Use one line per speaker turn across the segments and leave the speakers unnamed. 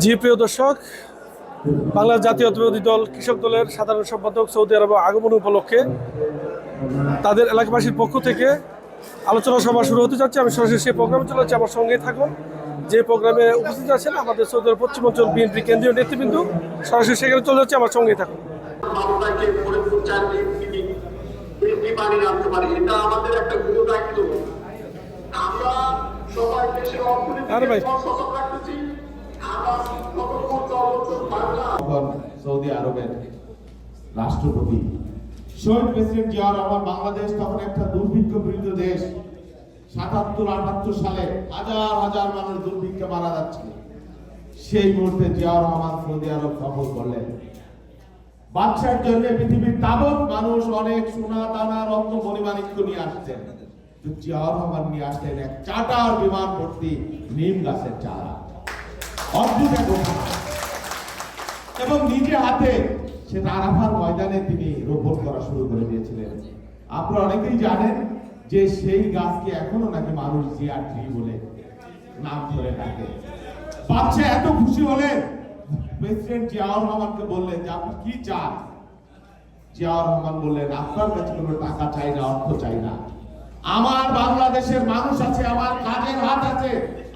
জি প্রিয় দর্শক, বাংলার জাতীয়তাবাদী দল কৃষক দলের সাধারণ সম্পাদক সৌদি আরবে আগমন উপলক্ষে তাদের এলাকাবাসীর পক্ষ থেকে আলোচনা সভা শুরু হতে যাচ্ছে। আমি সরাসরি সেই প্রোগ্রামে চলে যাচ্ছি, আমার সঙ্গেই থাকুন। যে প্রোগ্রামে উপস্থিত আছেন আমাদের সৌদি আরব পশ্চিমাঞ্চল বিএনপি কেন্দ্রীয় নেতৃবৃন্দ, সরাসরি সেখানে চলে যাচ্ছে, আমার সঙ্গেই থাকুন। আরে ভাই,
সৌদি আরবের রাষ্ট্রপতি শহীদ প্রেসিডেন্ট জিয়া রহমান, বাংলাদেশ তখন একটা দুর্ভিক্ষপীড়িত দেশ। ৭৭-৭৮ সালে হাজার হাজার মানুষ দুর্ভিক্ষে মারা যাচ্ছিল। সেই মুহূর্তে জিয়া রহমান সৌদি আরব সফর করলেন। বাদশার জন্য পৃথিবীর তাবৎ মানুষ অনেক সোনা দানা রত্ন মণিমাণিক্য নিয়ে আসতেন, জিয়া রহমান নিয়ে আসতেন এক চার্টার বিমান ভর্তি নিম গাছের চারা। অদ্ভুত এক ঘটনা। এবং নিজে হাতে সেটা আরাফার ময়দানে তিনি রোপণ করা শুরু করে দিয়েছিলেন। আপনারা অনেকেই জানেন যে সেই গাছকে এখনো নাকি মানুষ জিয়া ট্রি বলে নাম ধরে ডাকে। বাদশা এত খুশি হলেন, প্রেসিডেন্ট জিয়াউর রহমানকে বললেন যে আপনি কি চান? জিয়াউর রহমান বললেন, আপনার কাছে কোনো টাকা চাই না, অর্থ চাই না। আমার বাংলাদেশের মানুষ আছে, আমার কাজের হাত আছে,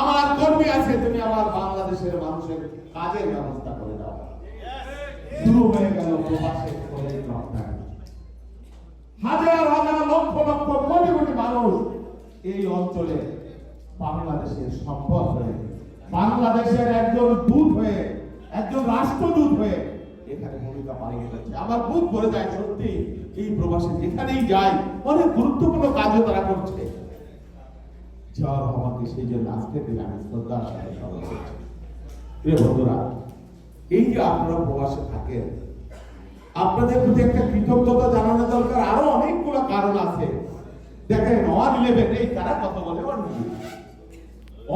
আমার কর্মী আছে, তুমি আমার বাংলাদেশের মানুষের কাজের ব্যবস্থা করে দাও। শুরু হয়ে গেল প্রবাসের রপ্তানি। হাজার হাজার লক্ষ লক্ষ কোটি কোটি মানুষ এই অঞ্চলে বাংলাদেশের সম্পদ হয়ে, বাংলাদেশের একজন দূত হয়ে, একজন রাষ্ট্রদূত হয়ে এখানে ভূমিকা পালন করছে। আমার বুক ভরে যায় সত্যি, এই প্রবাসে যেখানেই যাই অনেক গুরুত্বপূর্ণ কাজও তারা করছে। জিয়া রহমানকে সেই জন্য আজকে দিন আমি শ্রদ্ধার সাথে স্মরণ করছি। প্রিয় বন্ধুরা, এই যে আপনারা প্রবাসে থাকেন, আপনাদের প্রতি একটা কৃতজ্ঞতা জানানো দরকার। আরো অনেকগুলো কারণ আছে। দেখেন, 1-11 এই তারা কত বলে,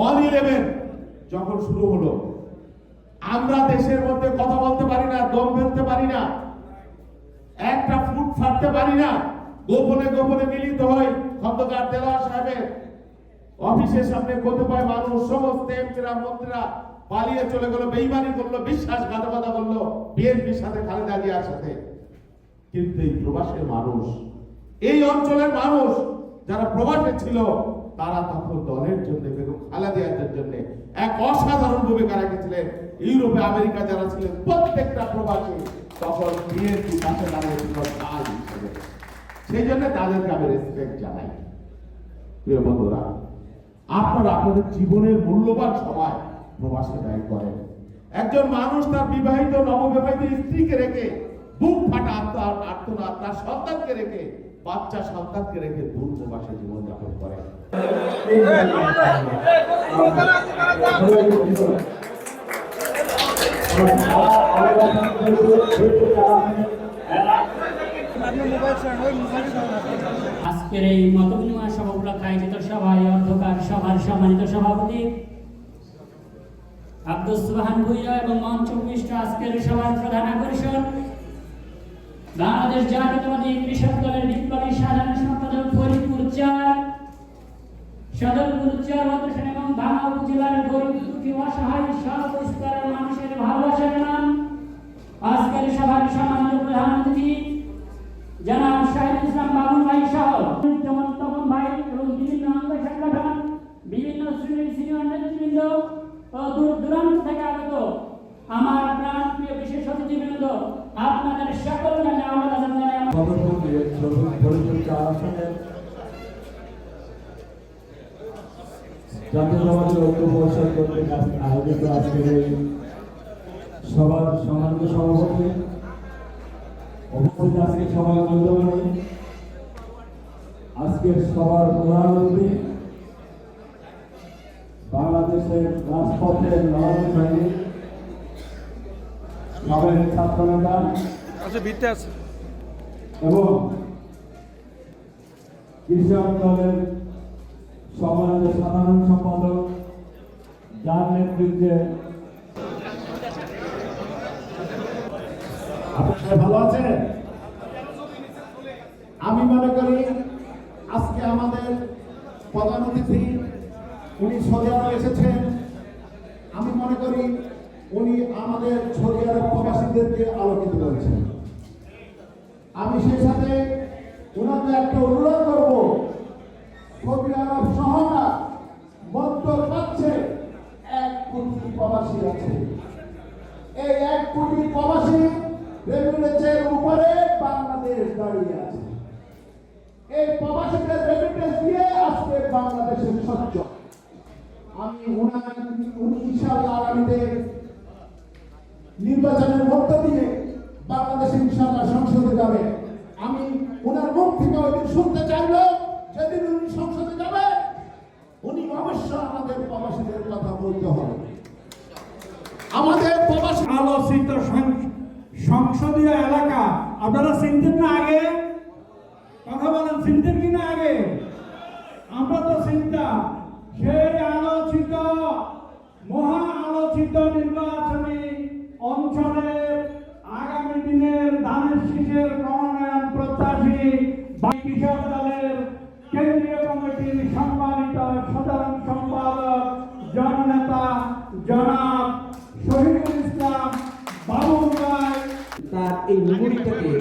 1-11 যখন শুরু হলো, আমরা দেশের মধ্যে কথা বলতে পারি না, দম ফেলতে পারি না, একটা ফুট ফাটতে পারি না, গোপনে গোপনে মিলিত হই খন্দকার দেওয়ার সাহেবের অফিসের সামনে কতিপয় মানুষ, সমস্ত এমপিরা মন্ত্রীরা পালিয়ে চলে গেল, বেঈমানি করলো, বিশ্বাসঘাতকতা করলো বিএনপির সাথে, খালেদা জিয়ার সাথে। কিন্তু এই প্রবাসের মানুষ, এই অঞ্চলের মানুষ যারা প্রবাসে ছিল, তারা তখন দলের জন্য, বেগম খালেদা জিয়ার জন্য এক অসাধারণ ভূমিকা রেখেছিলেন। ইউরোপে, আমেরিকা যারা ছিলেন প্রত্যেকটা প্রবাসী তখন বিএনপি পাশে দাঁড়িয়েছিল ঢাল হিসেবে। সেই জন্য তাদেরকে আমি রেসপেক্ট জানাই। প্রিয় বন্ধুরা, আপনারা আপনাদের জীবনের মূল্যবান সময় প্রবাসে ব্যয় করেন। একজন মানুষ তার বিবাহিত নববিবাহিত স্ত্রীকে রেখে, বুক ফাটা আর্তনাদ, তার সন্তানকে রেখে, বাচ্চা সন্তানকে রেখে দূর প্রবাসে জীবনযাপন করেন।
আজকের এই মতবিনিময় সভা উপলক্ষে আয়োজিত সভায় অধ্যকার সভার সম্মানিত সভাপতি আব্দুস সুবহান ভুইয়া এবং মঞ্চ উপবিষ্ট আজকের সভার প্রধান আকর্ষণ বাংলাদেশ জাতীয়তাবাদী কৃষক দলের বিপ্লবী সাধারণ সম্পাদক ফরিদপুর 4 সদরপুর 4 বদরসেন এবং ভাঙা উপজেলার গরিব দুঃখী অসহায় সব স্তরের মানুষের ভালোবাসার নাম আজকের সভার সম্মানিত প্রধান অতিথি জনাব শাহিদ ইসলাম বাবুল ভাই সহ যেমন তপন ভাই এবং বিভিন্ন অঙ্গ সংগঠন, বিভিন্ন শ্রেণীর সিনিয়র নেতৃবৃন্দ ও দূর দূরান্ত থেকে আগত আমার প্রাণ প্রিয় বিশেষ অতিথিবৃন্দ, আপনাদের সকলকে আমি আহ্বান জানাই।
জাতীয়তাবাদী ঐক্য পরিষদ কর্তৃক আয়োজিত আজকের এই সভার সম্মানিত সভাপতি, উপস্থিত আজকে সভার মধ্যমণি, আজকের সভার প্রধান অতিথি, বাংলাদেশের রাজপথের লড়াই সৈনিক, সাবেক ছাত্র নেতা এবং কৃষক দলের সম্মানিত সাধারণ সম্পাদক, যার নেতৃত্বে
আপনারা ভালো আছেন? আমি মনে করি আজকে আমাদের প্রধান অতিথি উনি সৌদি আরব এসেছেন। আমি মনে করি
উনি আমাদের সৌদি আরব প্রবাসীদেরকে আলোকিত করেছেন। আমি সেই সাথে ওনাকে একটা অনুরোধ করব, সৌদি আরব শহরটা মধ্যপ্রাচ্যে 1 কোটি প্রবাসী আছে। এই 1 কোটি প্রবাসী রেমিটেন্সের উপরে বাংলাদেশ দাঁড়িয়ে আছে। এই প্রবাসীদের রেমিটেন্স দিয়ে আজকে বাংলাদেশের সচ্ছ। আমি উনি ইনশাআল্লাহ আগামীতে নির্বাচনের মধ্য দিয়ে বাংলাদেশ ইনশাআল্লাহ সংসদে যাবে। আমি ওনার মুখ থেকে ওইদিন শুনতে চাইব, যেদিন উনি সংসদে যাবে উনি অবশ্যই আমাদের প্রবাসীদের কথা বলতে হবে। আমাদের প্রবাসী
আলোচিত সংসদীয় এলাকা আপনারা চিনতেন না আগে? কথা বলেন, চিনতেন কিনা আগে? আমরা তো চিন্তা সেই আলোচিত মহা আলোচিত নির্বাচনী অঞ্চলের আগামী দিনের ধানের শীষের মনোনয়ন প্রত্যাশী কৃষক দলের কেন্দ্রীয় কমিটির সম্মানিত সাধারণ সম্পাদক জননেতা জনাব শহীদুল ইসলাম বাবুল ভাই
তার এই মেমোরিটাকে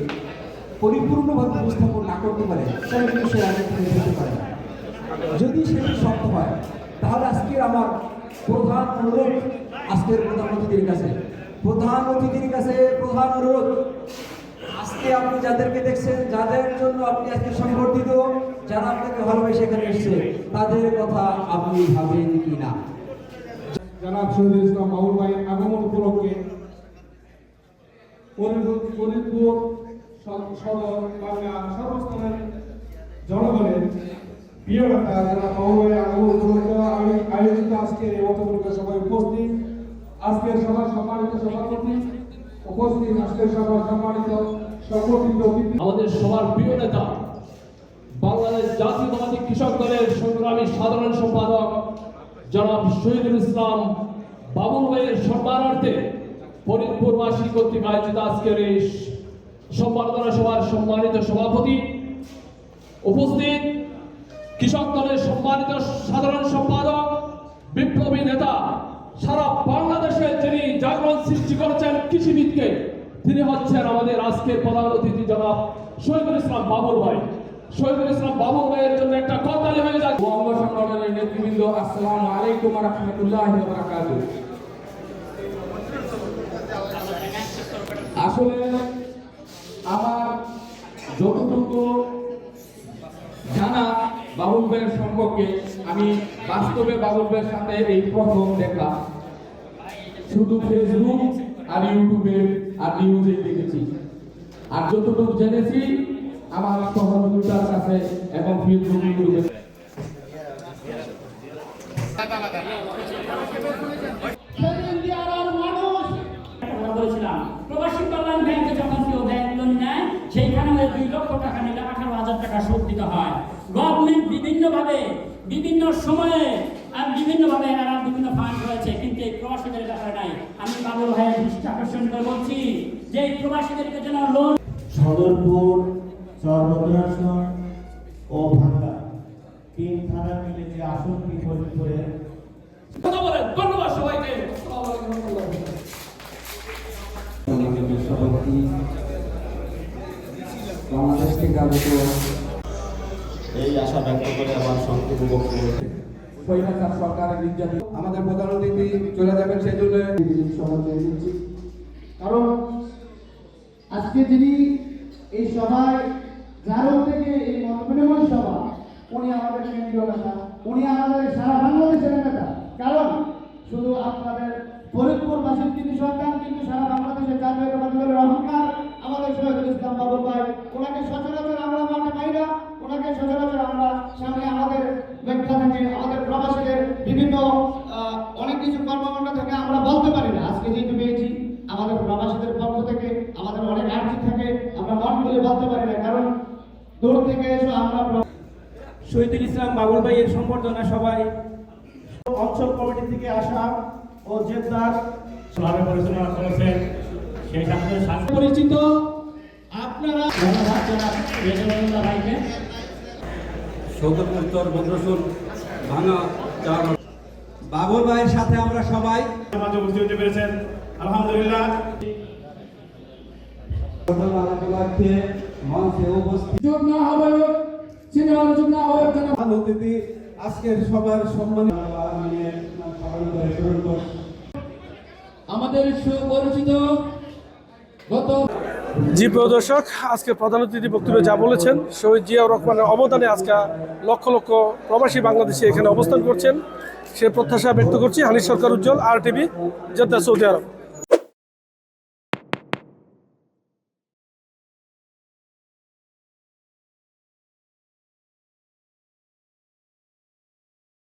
পরিপূর্ণভাবে উপস্থাপন না করতে পারে তাহলে কিন্তু সে আগে থেকে যেতে পারে না। যদি সেটি সত্য হয় তাহলে আজকের আমার প্রধান অনুরোধ আজকের প্রধান অতিথির কাছে প্রধান অনুরোধ, আজকে আপনি যাদেরকে দেখছেন, যাদের জন্য আপনি আজকে সংগঠিত, যারা আপনাকে ভালোবেসে এখানে এসেছে, তাদের কথা আপনি ভাবেন কিনা?
জনাব শহীদুল ইসলাম বাবুল ভাইয়ের আগমন উপলক্ষে ফরিদপুর সদর বাংলা সর্বস্তরের জনগণের প্রিয় নেতা জনাব বাবুল ভাইয়ের আগমন উপলক্ষে আয়োজিত আজকের এই অর্থপরিকর সভায় উপস্থিত আজকের সভার সম্মানিত সভাপতি, উপস্থিত আজকের সভার সম্মানিত সংগঠিত
আমাদের সবার প্রিয় নেতা বাংলাদেশ জাতীয়তাবাদী কৃষক দলের সংগ্রামী সাধারণ সম্পাদক জনাব শহীদুল ইসলাম বাবুল ভাইয়ের সম্মানার্থে ফরিদপুরবাসী কর্তৃক আয়োজিত আজকের এই সম্বর্ধনা সভার সম্মানিত সভাপতি, উপস্থিত কৃষক দলের সম্মানিত সাধারণ সম্পাদক, বিপ্লবী নেতা, সারা বাংলাদেশে যিনি জাগরণ সৃষ্টি করেছেন কৃষিবিদকে, তিনি হচ্ছেন আমাদের আজকের প্রধান অতিথি জনাব শহীদুল ইসলাম বাবুল ভাই। শহীদুল ইসলাম বাবুল ভাইয়ের জন্য একটা করতালি হয়ে যাক।
অঙ্গ সংগঠনের নেতৃবৃন্দ, আসসালামু আলাইকুম ওয়া রাহমাতুল্লাহি ওয়া বারাকাতুহু। আসলে আমার যতটুকু জানা বাবুল ভাইয়ের সম্পর্কে, আমি বাস্তবে বাবুল ভাইয়ের সাথে এই প্রথম দেখা, শুধু ফেসবুক আর ইউটিউবে আর নিউজে দেখেছি। আর যতটুকু জেনেছি আমার সহযোগিতার কাছে এবং ফেসবুক ইউটিউবে।
বলেছিলাম প্রবাসী কল্যাণ ব্যাংকে যখন কেউ ব্যাংক লোন নেয়, সেইখানে 2 লক্ষ টাকা নিলে 18,000 টাকা সুদ দিতে হয়। গভর্নমেন্ট বিভিন্নভাবে বিভিন্ন সময়ে আর বিভিন্নভাবে এরা বিভিন্ন ফান্ড রয়েছে, কিন্তু এই প্রবাসীদের ব্যাপারে নাই। আমি বাবুল ভাইয়ের দৃষ্টি আকর্ষণ করে বলছি যে এই প্রবাসীদেরকে যেন লোন
সদরপুর, চরবদ্রাসন ও ভাঙ্গা 3 থানা মিলে যে আসনটি ফরিদপুরে
কথা বলেন। ধন্যবাদ সবাইকে। আসসালামু আলাইকুম ওয়া রাহমাতুল্লাহ।
সভাপতি বাংলাদেশ থেকে আগত
এই আশা ব্যক্ত করে আমার সংক্ষিপ্ত বক্তব্য
স্বৈরাচার সরকারের নির্যাতন আমাদের প্রধান অতিথি চলে যাবেন, সেই জন্য
সভাপতি দিচ্ছি। কারণ আজকে যিনি এই সভায় যার থেকে এই মতবিনিময় সভা, উনি আমাদের কেন্দ্রীয় নেতা, উনি আমাদের সারা বাংলাদেশের নেতা। কারণ শুধু আপনাদের ফরিদপুরবাসীর তিনি সন্তান, কিন্তু সারা বাংলাদেশের জাতীয়তাবাদী দলের অহংকার আমাদের শহীদুল ইসলাম বাবুল ভাই। ওনাকে সচরাচর আমরা মাঠে পাই না, ওনাকে সচরাচর আমরা সামনে আমাদের ব্যাখ্যা থেকে, আমাদের প্রবাসীদের বিভিন্ন অনেক কিছু কর্মকাণ্ড থেকে আমরা বলতে পারি না। আজকে যেহেতু পেয়েছি আমাদের প্রবাসীদের পক্ষ থেকে আমাদের অনেক আর্থিক থাকে, আমরা মন খুলে বলতে পারি না, কারণ দূর থেকে এসে আমরা
শহীদুল ইসলাম বাবুল ভাইয়ের সম্বর্ধনা সভায় অঞ্চল কমিটি থেকে আসা ও জেদ্দার
সভাপতি পরিচালনা করেছেন, সেই সাথে
পরিচিত
আপনারা ধন্যবাদ জানাব রেজওয়ানুল্লাহ ভাইকে।
সদর উত্তর বদ্রসুর ভাঙা
বাবুল ভাইয়ের সাথে আমরা সবাই
মাঝে উপস্থিত হতে পেরেছেন, আলহামদুলিল্লাহ।
মঞ্চে উপস্থিত
যুগ্ম আহ্বায়ক সিনিয়র যুগ্ম আহ্বায়ক জনাব
অতিথি আজকের সবার সম্মানিত
আমাদের সুপরিচিত গত
জি প্রিয় দর্শক, আজকে প্রধান অতিথি বক্তব্যে যা বলেছেন, শহীদ জিয়াউর রহমানের অবদানে আজকে লক্ষ লক্ষ প্রবাসী বাংলাদেশি এখানে অবস্থান করছেন, সে প্রত্যাশা ব্যক্ত করছি। হানিফ সরকার উজ্জ্বল, RTV, জেদ্দা, সৌদি আরব।